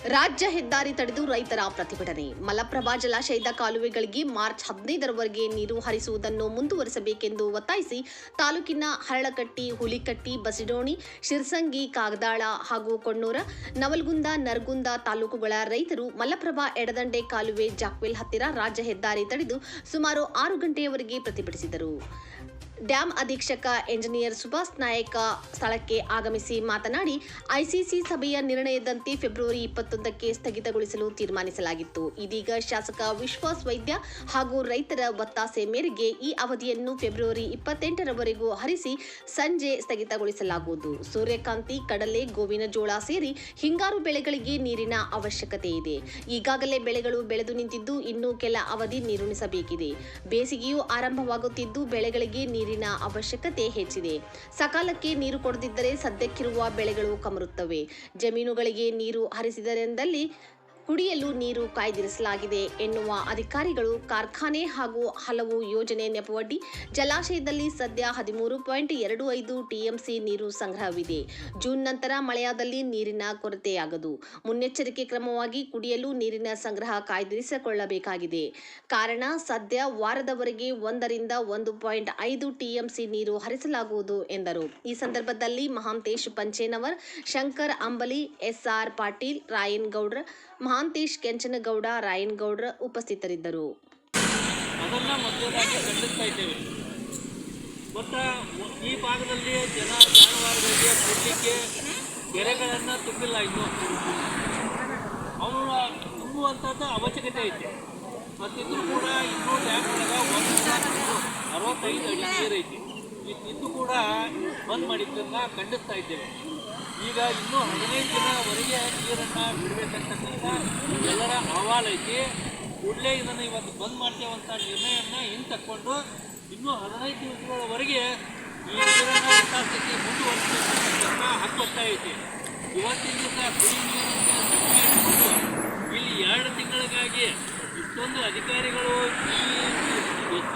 ರಾಜ್ಯ ಹೆದ್ದಾರಿ ತಡೆದು ರೈತರ ಪ್ರತಿಭಟನೆ. ಮಲಪ್ರಭಾ ಜಲಾಶಯದ ಕಾಲುವೆಗಳಿಗೆ ಮಾರ್ಚ್ 15ರವರೆಗೆ ನೀರು ಹರಿಸುವುದನ್ನು ಮುಂದುವರಿಸಬೇಕೆಂದು ಒತ್ತಾಯಿಸಿ ತಾಲೂಕಿನ ಹರಳಕಟ್ಟಿ, ಹುಲಿಕಟ್ಟಿ, ಬಸಿಡೋಣಿ, ಶಿರ್ಸಂಗಿ, ಕಾಗದಾಳ ಹಾಗೂ ಕೊಣ್ಣೂರ, ನವಲಗುಂದ, ನರಗುಂದ ತಾಲೂಕುಗಳ ರೈತರು ಮಲಪ್ರಭಾ ಎಡದಂಡೆ ಕಾಲುವೆ ಜಾಕ್ವೆಲ್ ಹತ್ತಿರ ರಾಜ್ಯ ಹೆದ್ದಾರಿ ತಡೆದು ಸುಮಾರು 6 ಗಂಟೆಯವರೆಗೆ ಪ್ರತಿಭಟಿಸಿದರು. ಡ್ಯಾಂ ಅಧೀಕ್ಷಕ ಎಂಜಿನಿಯರ್ ಸುಭಾಸ್ ನಾಯಕ ಸ್ಥಳಕ್ಕೆ ಆಗಮಿಸಿ ಮಾತನಾಡಿ, ಐಸಿಸಿ ಸಭೆಯ ನಿರ್ಣಯದಂತೆ ಫೆಬ್ರವರಿ 21ಕ್ಕೆ ಸ್ಥಗಿತಗೊಳಿಸಲು ತೀರ್ಮಾನಿಸಲಾಗಿತ್ತು. ಇದೀಗ ಶಾಸಕ ವಿಶ್ವಾಸ್ ವೈದ್ಯ ಹಾಗೂ ರೈತರ ಒತ್ತಾಸೆ ಮೇರೆಗೆ ಈ ಅವಧಿಯನ್ನು ಫೆಬ್ರವರಿ 28ರವರೆಗೂ ಹರಿಸಿ ಸಂಜೆ ಸ್ಥಗಿತಗೊಳಿಸಲಾಗುವುದು. ಸೂರ್ಯಕಾಂತಿ, ಕಡಲೆ, ಗೋವಿನ ಜೋಳ ಸೇರಿ ಹಿಂಗಾರು ಬೆಳೆಗಳಿಗೆ ನೀರಿನ ಅವಶ್ಯಕತೆ ಇದೆ. ಈಗಾಗಲೇ ಬೆಳೆಗಳು ಬೆಳೆದು ನಿಂತಿದ್ದು ಇನ್ನೂ ಕೆಲ ಅವಧಿ ನೀರುಣಿಸಬೇಕಿದೆ. ಬೇಸಿಗೆಯೂ ಆರಂಭವಾಗುತ್ತಿದ್ದು ಬೆಳೆಗಳಿಗೆ ನೀರಿನ ಅವಶ್ಯಕತೆ ಹೆಚ್ಚಿದೆ. ಸಕಾಲಕ್ಕೆ ನೀರು ಕೊಡದಿದ್ದರೆ ಸದ್ಯಕ್ಕಿರುವ ಬೆಳೆಗಳು ಕಮರುತ್ತವೆ. ಜಮೀನುಗಳಿಗೆ ನೀರು ಹರಿಸಿದರೆಂದಲ್ಲಿ ಕುಡಿಯಲು ನೀರು ಕಾಯ್ದಿರಿಸಲಾಗಿದೆ ಎನ್ನುವ ಅಧಿಕಾರಿಗಳು ಕಾರ್ಖಾನೆ ಹಾಗೂ ಹಲವು ಯೋಜನೆ ನೆಪವೊಡ್ಡಿ ಜಲಾಶಯದಲ್ಲಿ ಸದ್ಯ 13.25 ಟಿಎಂಸಿ ನೀರು ಸಂಗ್ರಹವಿದೆ. ಜೂನ್ ನಂತರ ಮಳೆಯಾದಲ್ಲಿ ನೀರಿನ ಕೊರತೆಯಾಗದು. ಮುನ್ನೆಚ್ಚರಿಕೆ ಕ್ರಮವಾಗಿ ಕುಡಿಯಲು ನೀರಿನ ಸಂಗ್ರಹ ಕಾಯ್ದಿರಿಸಿಕೊಳ್ಳಬೇಕಾಗಿದೆ. ಕಾರಣ ಸದ್ಯ ವಾರದವರೆಗೆ 1ರಿಂದ 1.5 ಟಿಎಂಸಿ ನೀರು ಹರಿಸಲಾಗುವುದು ಎಂದರು. ಈ ಸಂದರ್ಭದಲ್ಲಿ ಮಹಾಂತೇಶ್ ಪಂಚೇನವರ್, ಶಂಕರ್ ಅಂಬಲಿ, ಎಸ್ಆರ್ ಪಾಟೀಲ್, ರಾಯನಗೌಡ್ರ, ಮಹಾಂತೇಶ್ ಕೆಂಚನಗೌಡ, ರಾಯನಗೌಡ್ರ ಉಪಸ್ಥಿತರಿದ್ದರು. ಅದನ್ನ ಮೊದಲಾಗಿ ಖಂಡಿಸ್ತಾ ಇದ್ದೇವೆ. ಮತ್ತು ಈ ಭಾಗದಲ್ಲಿ ಜಾನುವಾರುಗಳಿಗೆ ಕೊಡಲಿಕ್ಕೆ ಕೆರೆಗಳನ್ನು ತುಂಬಿಲ್ಲ. ಇನ್ನು ಅವನು ತುಂಬುವಂಥದ್ದು ಅವಶ್ಯಕತೆ ಐತೆ. ಮತ್ತಿದ್ದು ಕೂಡ ಇನ್ನೂ ಡ್ಯಾಮ್ ಒಳಗೆ 165 ಅಡಿ ನೀರೈತಿ. ಇದು ಕೂಡ ಬಂದ್ ಮಾಡಿದ್ದನ್ನು ಖಂಡಿಸ್ತಾ ಇದ್ದೇವೆ. ಈಗ ಇನ್ನೂ 15 ದಿನವರೆಗೆ ನೀರನ್ನು ಬಿಡಬೇಕಂತಕ್ಕಂಥ ಎಲ್ಲರ ಅಹವಾಲು ಐತಿ. ಕೂಡಲೇ ಇದನ್ನು ಇವತ್ತು ಬಂದ್ ಮಾಡ್ತೇವಂಥ ನಿರ್ಣಯವನ್ನು ಹಿಂತಕ್ಕೊಂಡು ಇನ್ನೂ 15 ದಿವಸಗಳವರೆಗೆ ಈ ನೀರನ್ನು ಯಥಾಸ್ಥಿತಿ ಮುಂದುವರಿಸಬೇಕಂತಕ್ಕಂಥ ಹಕ್ಕೊತ್ತಾಯ ಐತಿ. ಇವತ್ತಿನ ದಿವಸ ಕುಡಿ ನೀರಿನ ಇಲ್ಲಿ 2 ತಿಂಗಳಿಗಾಗಿ ಇಷ್ಟೊಂದು ಅಧಿಕಾರಿಗಳು ಎಸ್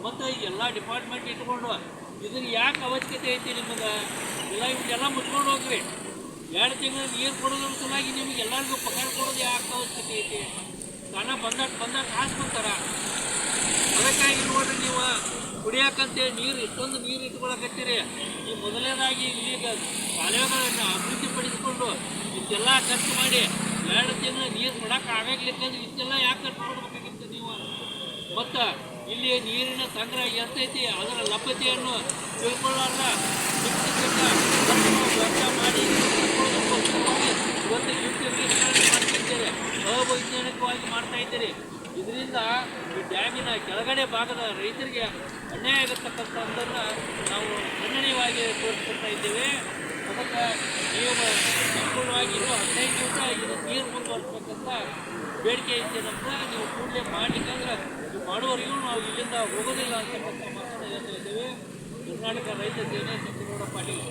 ಮತ್ತು ಎಲ್ಲ ಡಿಪಾರ್ಟ್ಮೆಂಟ್ ಇಟ್ಕೊಂಡು ಇದನ್ನು ಯಾಕೆ ಅವಶ್ಯಕತೆ ಐತಿ ನಿಮಗೆ? ಇವನ್ನೆಲ್ಲ ಮುಚ್ಕೊಂಡು ಹೋಗ್ರಿ. 2 ತಿಂಗಳು ನೀರು ಕೊಡೋದ್ರ ಸಲುವಾಗಿ ನಿಮಗೆ ಎಲ್ಲರಿಗೂ ಪಗಾರ ಕೊಡೋದು ಯಾಕೆ ಅವಶ್ಯಕತೆ ಐತಿ? ಕಾರಣ ಬಂದಾಗ ಹಾಸ್ಕೊಂತಾರ. ಅದಕ್ಕಾಗಿ ನೋಡ್ರಿ, ನೀವು ಕುಡಿಯೋಕ್ಕಂತೇಳಿ ಇಷ್ಟೊಂದು ನೀರು ಇಟ್ಕೊಳಕತ್ತೀರಿ. ಈ ಮೊದಲನೇದಾಗಿ ಇಲ್ಲಿಗ ಕಾಲುವೆಗಳನ್ನು ಅಭಿವೃದ್ಧಿಪಡಿಸಿಕೊಂಡು ಇಷ್ಟೆಲ್ಲ ಖರ್ಚು ಮಾಡಿ 2 ತಿಂಗಳು ನೀರು ಕೊಡೋಕೆ ಆಗಲಿಕ್ಕಂದ್ರೆ ಇಷ್ಟೆಲ್ಲ ಯಾಕೆ ಖರ್ಚು ಮಾಡಬೇಕಾಗಿತ್ತು ನೀವು? ಮತ್ತು ಇಲ್ಲಿ ನೀರಿನ ಸಂಗ್ರಹ ಎಷ್ಟೈತಿ ಅದರ ಲಭ್ಯತೆಯನ್ನು ತಿಳ್ಕೊಳ್ಳೋಲ್ಲ ವ್ಯರ್ಥ ಮಾಡಿ ಇವತ್ತು ಮಾಡ್ತಿದ್ದೀರಿ, ಅವೈಜ್ಞಾನಿಕವಾಗಿ ಮಾಡ್ತಾ ಇದ್ದೀರಿ. ಇದರಿಂದ ಈ ಡ್ಯಾಮಿನ ಕೆಳಗಡೆ ಭಾಗದ ರೈತರಿಗೆ ಅನ್ಯಾಯ ಆಗತಕ್ಕಂಥದ್ದನ್ನು ನಾವು ಖಂಡನೀಯವಾಗಿ ತೋರಿಸ್ಕೊಳ್ತಾ ಇದ್ದೇವೆ. ಅದಕ್ಕೆ ನೀವು ಸಂಪೂರ್ಣವಾಗಿ ಇನ್ನೂ 15 ದಿವಸ ಇದು ನೀರು ಮುಂದುವರಿಸಬೇಕಂತ ಬೇಡಿಕೆ ಐತೆ. ನಮ್ಗೆ ನೀವು ಕೂಡಲೇ ಮಾಡಲಿಕ್ಕಂದ್ರೆ ನೀವು ಮಾಡುವವರೆಗೂ ನಾವು ಇಲ್ಲಿಂದ ಹೋಗೋದಿಲ್ಲ ಅಂತಕ್ಕಂಥ ಮಾತನ್ನು ಹೇಳ್ತಾ ಇದ್ದೇವೆ. ಕರ್ನಾಟಕ ರೈತ ಸೇನೆ, ಶಂಕರಗೌಡ ಪಾಟೀಲ್.